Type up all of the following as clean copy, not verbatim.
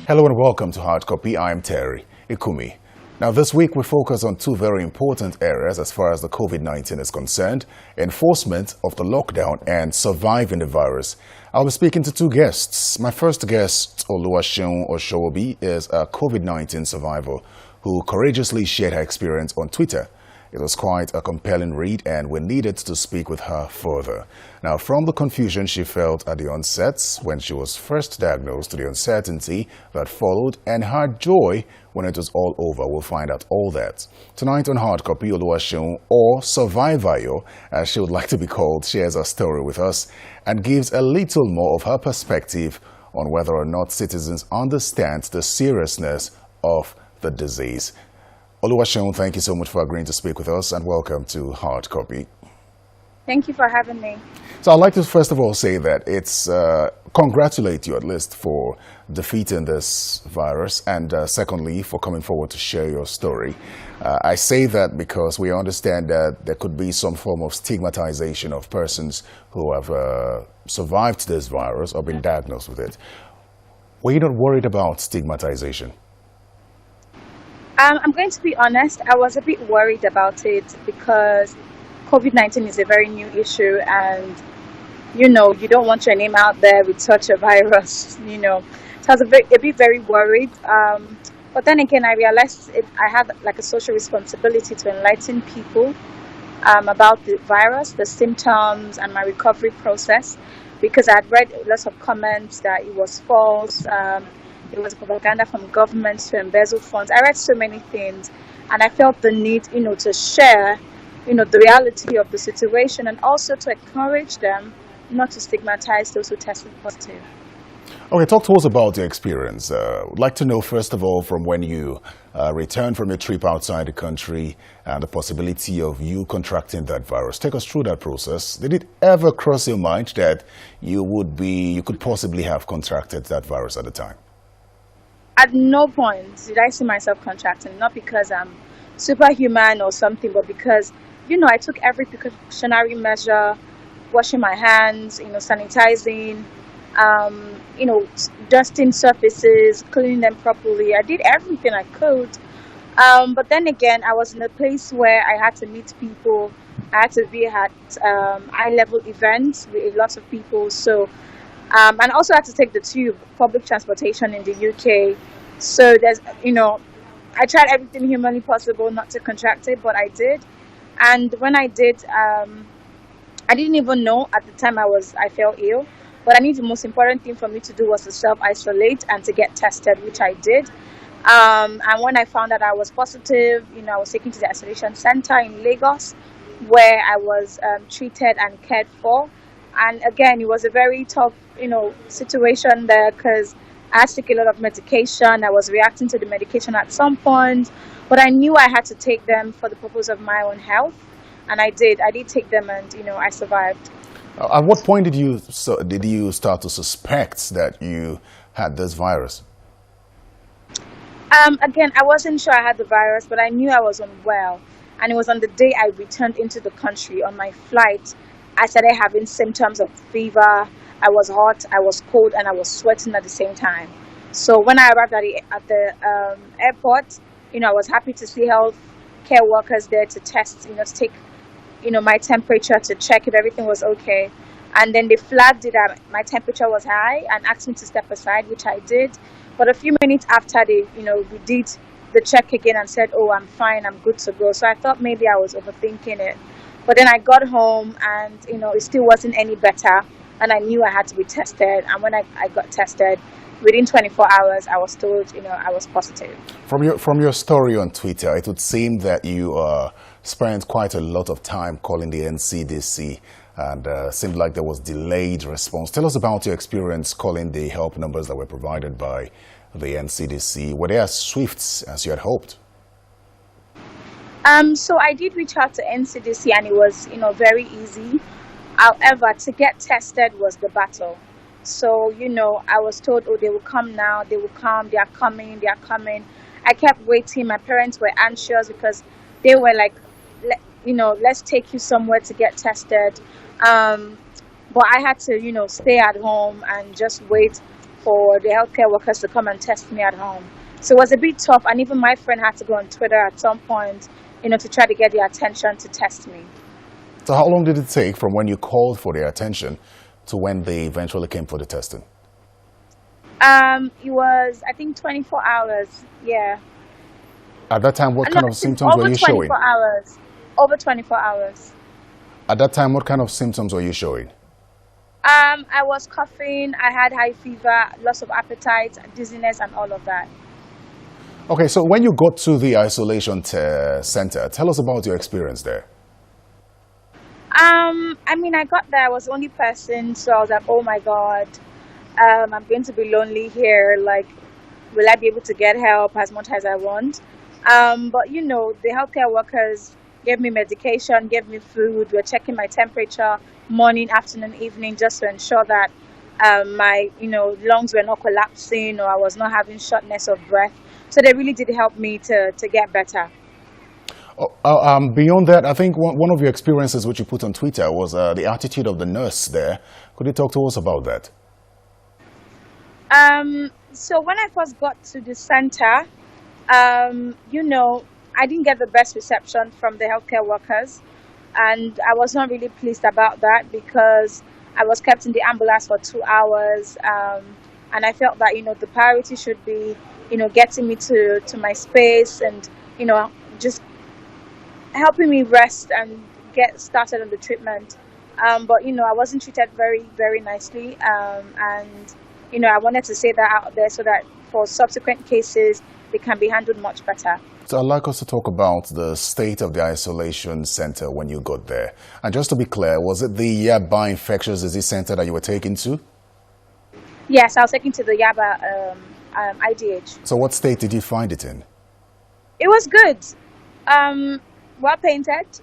Hello and welcome to Hard Copy. I'm Terry Ikumi. Now this week we focus on two very important areas as far as the COVID-19 is concerned: enforcement of the lockdown and surviving the virus. I'll be speaking to two guests. My first guest, Oluwaseun Oshowobi, is a COVID-19 survivor who courageously shared her experience on Twitter. It was quite a compelling read, and we needed to speak with her further. Now, from the confusion she felt at the onset when she was first diagnosed to the uncertainty that followed and her joy when it was all over, we'll find out all that. Tonight on Hard Copy, Oluwaseun, or Survivayo, as she would like to be called, shares her story with us and gives a little more of her perspective on whether or not citizens understand the seriousness of the disease. Oluwaseun, thank you so much for agreeing to speak with us, and welcome to Hard Copy. Thank you for having me. So I'd like to first of all say that it's congratulate you at least for defeating this virus, and secondly for coming forward to share your story. I say that because we understand that there could be some form of stigmatization of persons who have survived this virus or been diagnosed with it. Were you not worried about stigmatization? I'm going to be honest, I was a bit worried about it because COVID-19 is a very new issue, and you don't want your name out there with such a virus, So I was a bit very worried. But then again, I realized I had like a social responsibility to enlighten people about the virus, the symptoms, and my recovery process, because I had read lots of comments that it was false. It was propaganda from governments to embezzle funds. I read so many things, and I felt the need, to share, the reality of the situation, and also to encourage them not to stigmatize those who tested positive. Okay, talk to us about your experience. I'd like to know, first of all, from when you returned from your trip outside the country and the possibility of you contracting that virus. Take us through that process. Did it ever cross your mind that you could possibly have contracted that virus at the time? At no point did I see myself contracting, not because I'm superhuman or something, but because, I took every precautionary measure, washing my hands, sanitizing, dusting surfaces, cleaning them properly. I did everything I could. But then again, I was in a place where I had to meet people. I had to be at high-level events with lots of people. So, and also had to take the tube, public transportation in the UK. So there's, I tried everything humanly possible not to contract it, but I did. And when I did, I didn't even know at the time I felt ill. But I knew the most important thing for me to do was to self-isolate and to get tested, which I did. And when I found that I was positive, I was taken to the isolation center in Lagos, where I was treated and cared for. And again, it was a very tough, situation there because I had to take a lot of medication. I was reacting to the medication at some point, but I knew I had to take them for the purpose of my own health, and I did. I did take them, and I survived. At what point did you start to suspect that you had this virus? Again, I wasn't sure I had the virus, but I knew I was unwell, and it was on the day I returned into the country on my flight. I started having symptoms of fever. I was hot, I was cold, and I was sweating at the same time. So when I arrived at the airport, I was happy to see health care workers there to test, to take, my temperature to check if everything was okay. And then they flagged it that my temperature was high and asked me to step aside, which I did. But a few minutes after we did the check again and said, oh, I'm fine, I'm good to go. So I thought maybe I was overthinking it. But then I got home and, it still wasn't any better. And I knew I had to be tested. And when I got tested, within 24 hours, I was told, I was positive. From your story on Twitter, it would seem that you spent quite a lot of time calling the NCDC, and seemed like there was delayed response. Tell us about your experience calling the help numbers that were provided by the NCDC. Were they as swift as you had hoped? So I did reach out to NCDC, and it was, very easy. However, to get tested was the battle. So, I was told, oh, they will come now, they will come, they are coming. I kept waiting. My parents were anxious because they were like, let's take you somewhere to get tested. But I had to, stay at home and just wait for the healthcare workers to come and test me at home. So it was a bit tough, and even my friend had to go on Twitter at some point, to try to get their attention to test me. So how long did it take from when you called for their attention to when they eventually came for the testing? It was, I think, 24 hours, yeah. At that time, what kind of symptoms were you showing? Over 24 hours. Over 24 hours. At that time, what kind of symptoms were you showing? I was coughing, I had high fever, loss of appetite, dizziness, and all of that. Okay, so when you got to the isolation center, tell us about your experience there. I got there, I was the only person, so I was like, oh my God, I'm going to be lonely here. Like, will I be able to get help as much as I want? But the healthcare workers gave me medication, gave me food, were checking my temperature morning, afternoon, evening, just to ensure that my lungs were not collapsing or I was not having shortness of breath. So they really did help me to get better. Beyond that, I think one of your experiences which you put on Twitter was the attitude of the nurse there. Could you talk to us about that? So when I first got to the center, I didn't get the best reception from the healthcare workers. And I was not really pleased about that because I was kept in the ambulance for 2 hours. And I felt that, the priority should be, getting me to my space and, just helping me rest and get started on the treatment. But, I wasn't treated very, very nicely. And I wanted to say that out there so that for subsequent cases, they can be handled much better. So I'd like us to talk about the state of the isolation center when you got there. And just to be clear, was it the Yaba Infectious Disease Center that you were taken to? Yes, I was taken to the Yaba IDH. So what state did you find it in? It was good. Well painted.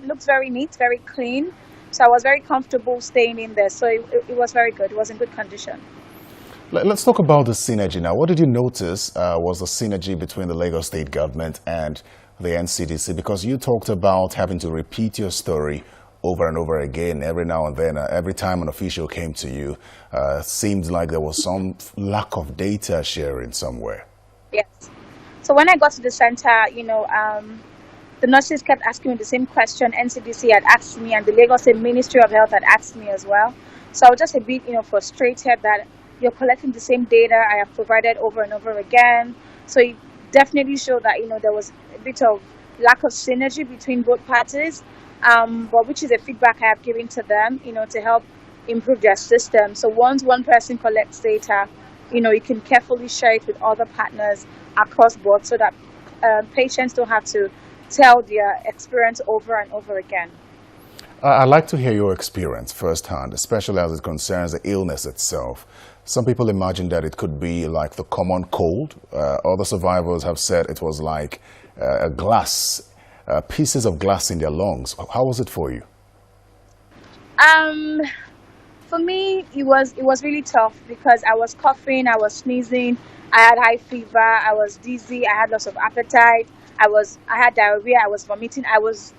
Looked very neat, very clean. So I was very comfortable staying in there. So it was very good. It was in good condition. Let's talk about the synergy now. What did you notice was the synergy between the Lagos State government and the NCDC? Because you talked about having to repeat your story over and over again every now and then. Every time an official came to you, seemed like there was some lack of data sharing somewhere. Yes. So when I got to the center, the nurses kept asking me the same question. NCDC had asked me, and the Lagos State Ministry of Health had asked me as well. So I was just a bit, frustrated that you're collecting the same data I have provided over and over again. So it definitely showed that, there was a bit of lack of synergy between both parties, but which is a feedback I have given to them, to help improve their system. So once one person collects data, you can carefully share it with other partners across board so that patients don't have to tell their experience over and over again. I'd like to hear your experience firsthand, especially as it concerns the illness itself. Some people imagine that it could be like the common cold. Other survivors have said it was like pieces of glass in their lungs. How was it for you? For me, it was really tough because I was coughing, I was sneezing, I had high fever, I was dizzy, I had loss of appetite, I had diarrhea, I was vomiting, I was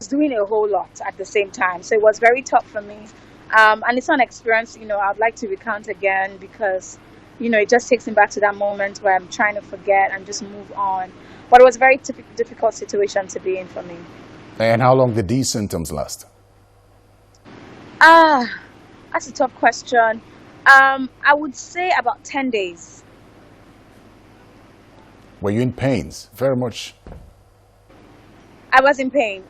doing a whole lot at the same time. So it was very tough for me. And it's an experience, I'd like to recount again because, it just takes me back to that moment where I'm trying to forget and just move on. But it was a very difficult situation to be in for me. And how long did these symptoms last? That's a tough question. I would say about 10 days. Were you in pains? Very much. I was in pain.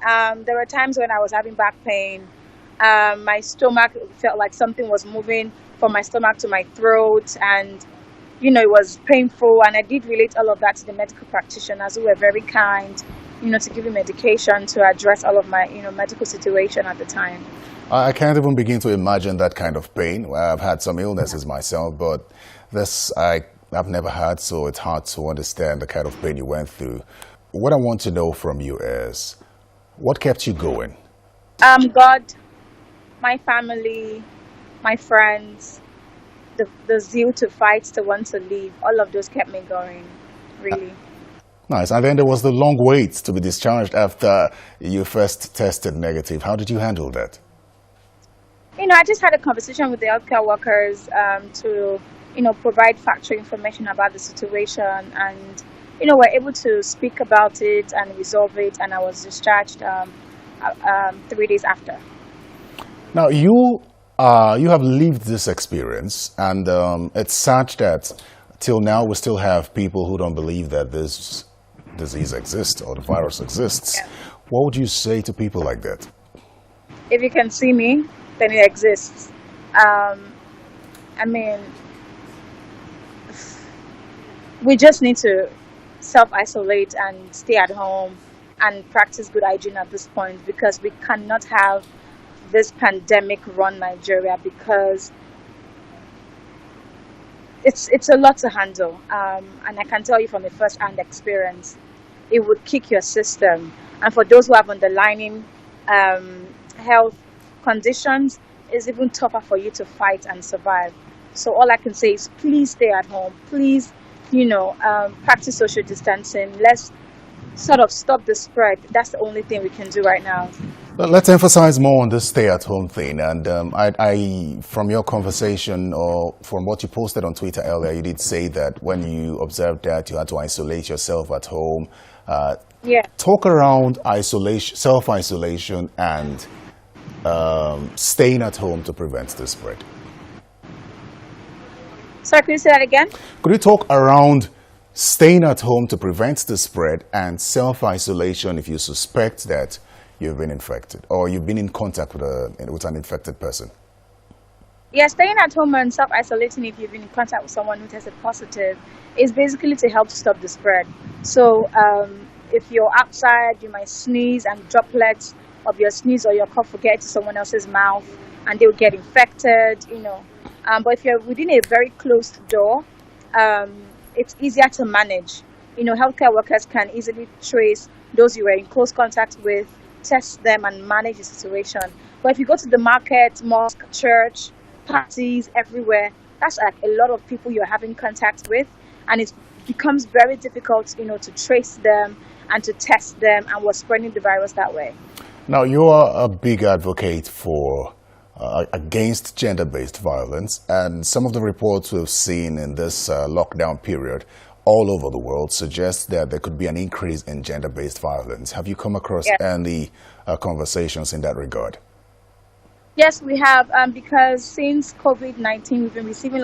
There were times when I was having back pain. My stomach felt like something was moving from my stomach to my throat, and it was painful. And I did relate all of that to the medical practitioners, who were very kind, to give me medication to address all of my medical situation at the time. I can't even begin to imagine that kind of pain. I've had some illnesses myself, but this I've never had, so it's hard to understand the kind of pain you went through. What I want to know from you is, what kept you going? God, my family, my friends, the zeal to fight, the want to live, all of those kept me going, really. Nice. And then there was the long wait to be discharged after you first tested negative. How did you handle that? I just had a conversation with the healthcare workers to, provide factual information about the situation, and we're able to speak about it and resolve it. And I was discharged 3 days after. Now, you have lived this experience, and it's such that till now we still have people who don't believe that this disease exists or the virus exists. Yeah. What would you say to people like that? If you can see me, then it exists. I mean, we just need to self-isolate and stay at home and practice good hygiene at this point, because we cannot have this pandemic run Nigeria, because it's a lot to handle. And I can tell you from a first-hand experience, it would kick your system. And for those who have underlying health conditions, it's even tougher for you to fight and survive. So all I can say is please stay at home. Please, practice social distancing. Let's sort of stop the spread. That's the only thing we can do right now. Well, let's emphasize more on this stay-at-home thing. And I, from your conversation or from what you posted on Twitter earlier, you did say that when you observed that you had to isolate yourself at home. Yeah. Talk around isolation, self-isolation, and staying at home to prevent the spread. Sorry, can you say that again? Could you talk around staying at home to prevent the spread and self-isolation if you suspect that you've been infected or you've been in contact with an infected person? Yeah, staying at home and self-isolating if you've been in contact with someone who tested positive is basically to help stop the spread. So if you're outside, you might sneeze and droplets of your sneeze or your cough will get to someone else's mouth and they'll get infected, But if you're within a very closed door, it's easier to manage. Healthcare workers can easily trace those you were in close contact with, test them and manage the situation. But if you go to the market, mosque, church, parties, everywhere, that's like a lot of people you're having contact with, and it becomes very difficult, to trace them and to test them, and we're spreading the virus that way. Now, you are a big advocate for against gender-based violence, and some of the reports we've seen in this lockdown period all over the world suggest that there could be an increase in gender-based violence. Have you come across any conversations in that regard? Yes, we have, because since COVID-19, we've been receiving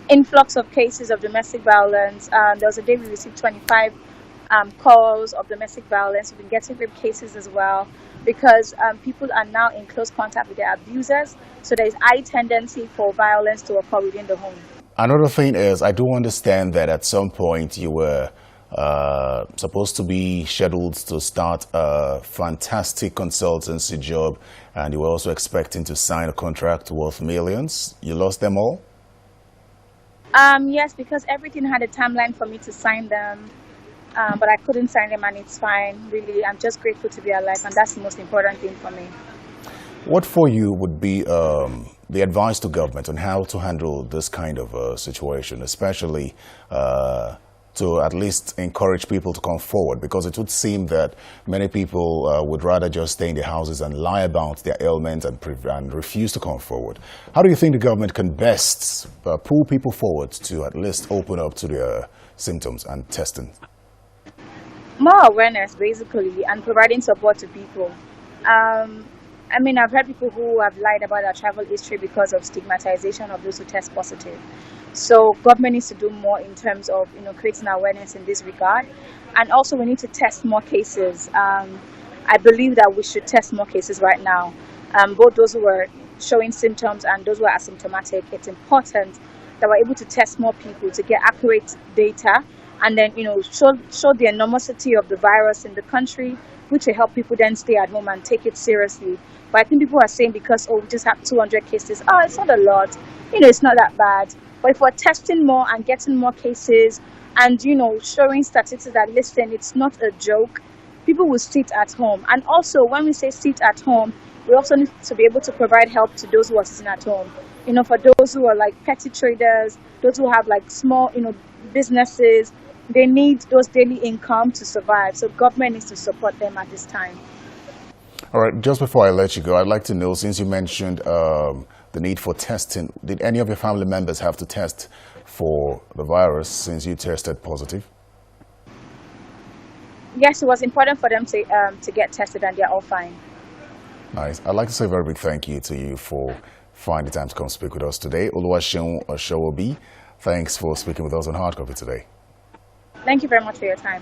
influx of cases of domestic violence. There was a day we received 25 calls of domestic violence. We've been getting rape cases as well, because people are now in close contact with their abusers. So there's high tendency for violence to occur within the home. Another thing is, I do understand that at some point you were supposed to be scheduled to start a fantastic consultancy job, and you were also expecting to sign a contract worth millions. You lost them all? Yes, because everything had a timeline for me to sign them, but I couldn't sign them, and it's fine. Really, I'm just grateful to be alive, and that's the most important thing for me. What for you would be the advice to government on how to handle this kind of situation, especially to at least encourage people to come forward? Because it would seem that many people would rather just stay in their houses and lie about their ailments and refuse to come forward. How do you think the government can best pull people forward to at least open up to their symptoms and testing? More awareness, basically, and providing support to people. I've heard people who have lied about their travel history because of stigmatization of those who test positive. So government needs to do more in terms of, creating awareness in this regard. And also we need to test more cases. I believe that we should test more cases right now. Both those who are showing symptoms and those who are asymptomatic. It's important that we're able to test more people to get accurate data, and then, show the enormity of the virus in the country, which will help people then stay at home and take it seriously. But I think people are saying because, we just have 200 cases, it's not a lot, it's not that bad. But if we're testing more and getting more cases and, showing statistics that, listen, it's not a joke, people will sit at home. And also, when we say sit at home, we also need to be able to provide help to those who are sitting at home. For those who are petty traders, those who have small, businesses, they need those daily income to survive. So government needs to support them at this time. All right, just before I let you go, I'd like to know, since you mentioned the need for testing, did any of your family members have to test for the virus since you tested positive? Yes, it was important for them to get tested, and they're all fine. Nice. I'd like to say a very big thank you to you for finding time to come speak with us today. Oluwaseun Oshowobi, thanks for speaking with us on Hard Copy today. Thank you very much for your time.